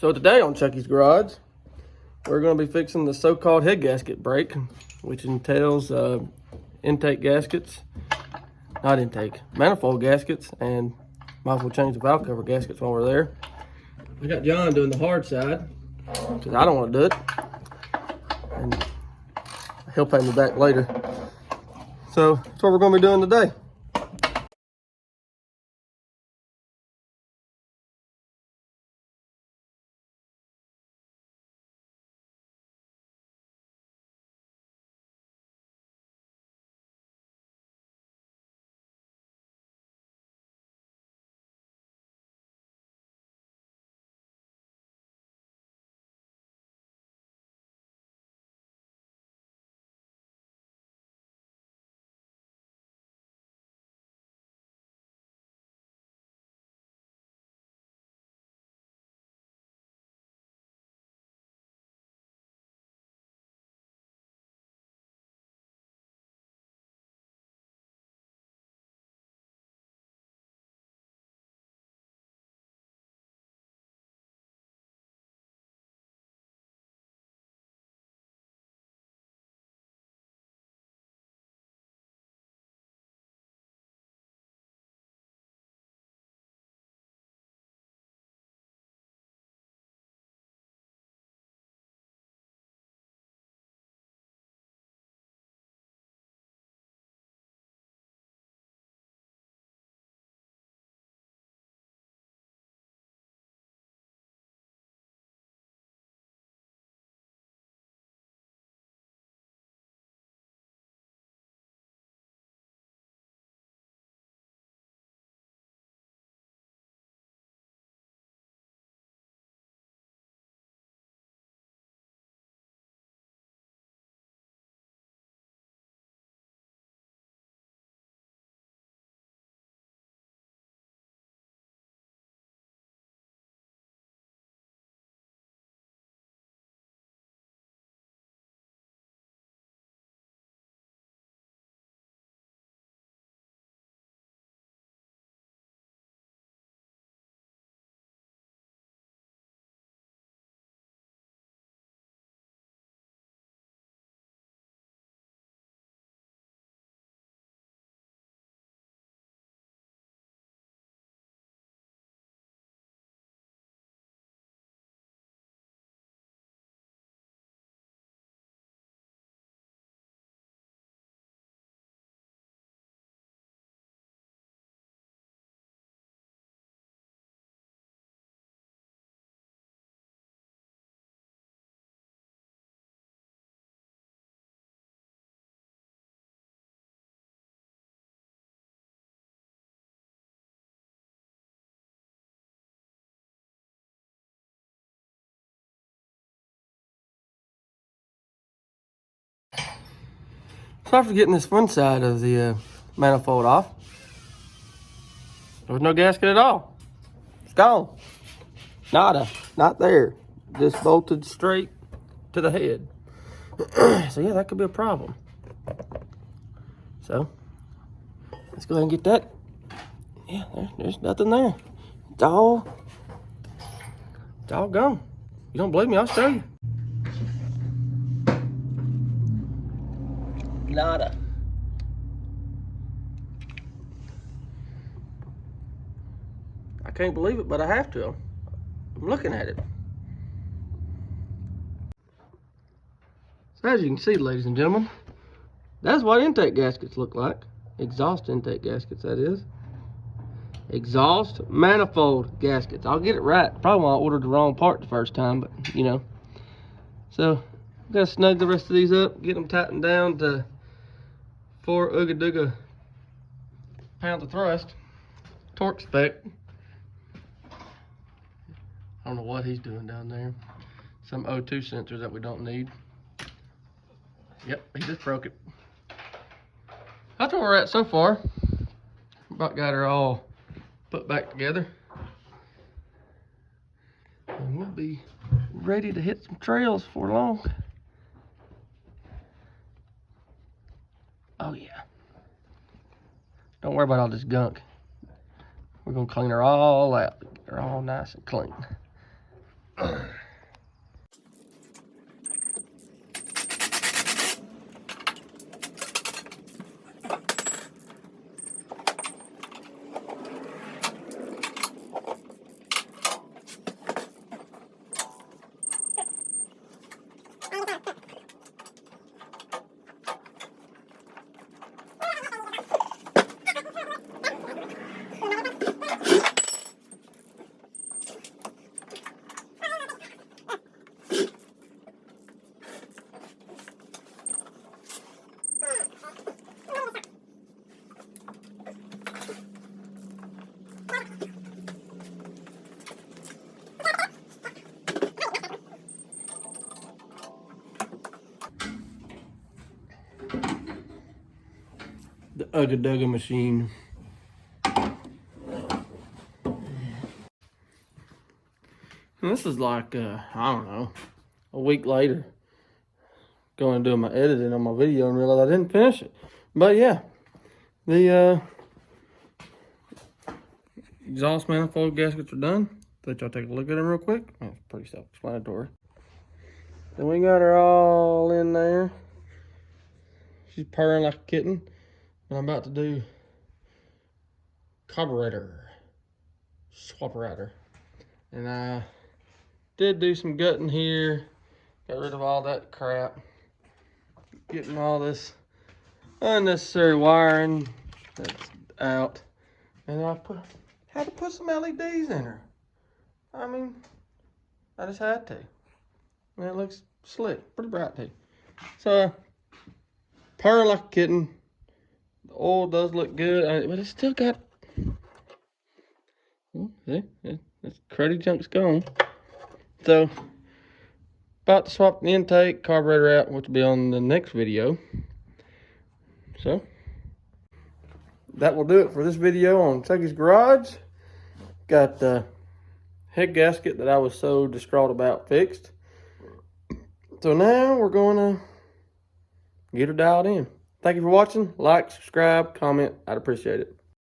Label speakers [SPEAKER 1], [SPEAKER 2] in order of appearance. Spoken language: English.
[SPEAKER 1] So today on Chucky's Garage, we're going to be fixing the so-called head gasket break, which entails intake gaskets, not intake, manifold gaskets, and might as well change the valve cover gaskets while we're there. We got John doing the hard side, because I don't want to do it, and he'll pay me back later. So that's what we're going to be doing today. So after getting this front side of the manifold off, there was no gasket at all. It's gone. Nada. Not there. Just bolted straight to the head. So yeah, that could be a problem. So let's go ahead and get that. Yeah, there's nothing there. It's all gone. You don't believe me? I'll show you. Nada. I can't believe it, but I have to. I'm looking at it. So as you can see, ladies and gentlemen, that's what intake gaskets look like. Exhaust intake gaskets, that is. Exhaust manifold gaskets. I'll get it right. Probably I ordered the wrong part the first time, but you know. So I'm gonna snug the rest of these up, get them tightened down to 4 ooga dooga pounds of thrust, torque spec. I don't know what he's doing down there. Some O2 sensors that we don't need. Yep, he just broke it. That's where we're at so far. About got her all put back together. And we'll be ready to hit some trails for long. Oh yeah. Don't worry about all this gunk. We're gonna clean her all out. Get her all nice and clean. The Ugga Dugga machine. And this is like, I don't know, a week later. Going to do my editing on my video and realize I didn't finish it. But yeah, the exhaust manifold gaskets are done. Let y'all take a look at them real quick. It's pretty self-explanatory. Then we got her all in there. She's purring like a kitten. And I'm about to do carburetor swapper. And I did do some gutting here. Got rid of all that crap. Getting all this unnecessary wiring that's out. And I had to put some LEDs in her. I mean, I just had to. And it looks slick, pretty bright too. So, purring like a kitten. The oil does look good, but it's still got, see, this cruddy junk's gone. So, about to swap the intake, carburetor out, which will be on the next video. So, that will do it for this video on Chucky's Garage. Got the head gasket that I was so distraught about fixed. So now we're going to get her dialed in. Thank you for watching. Like, subscribe, comment. I'd appreciate it.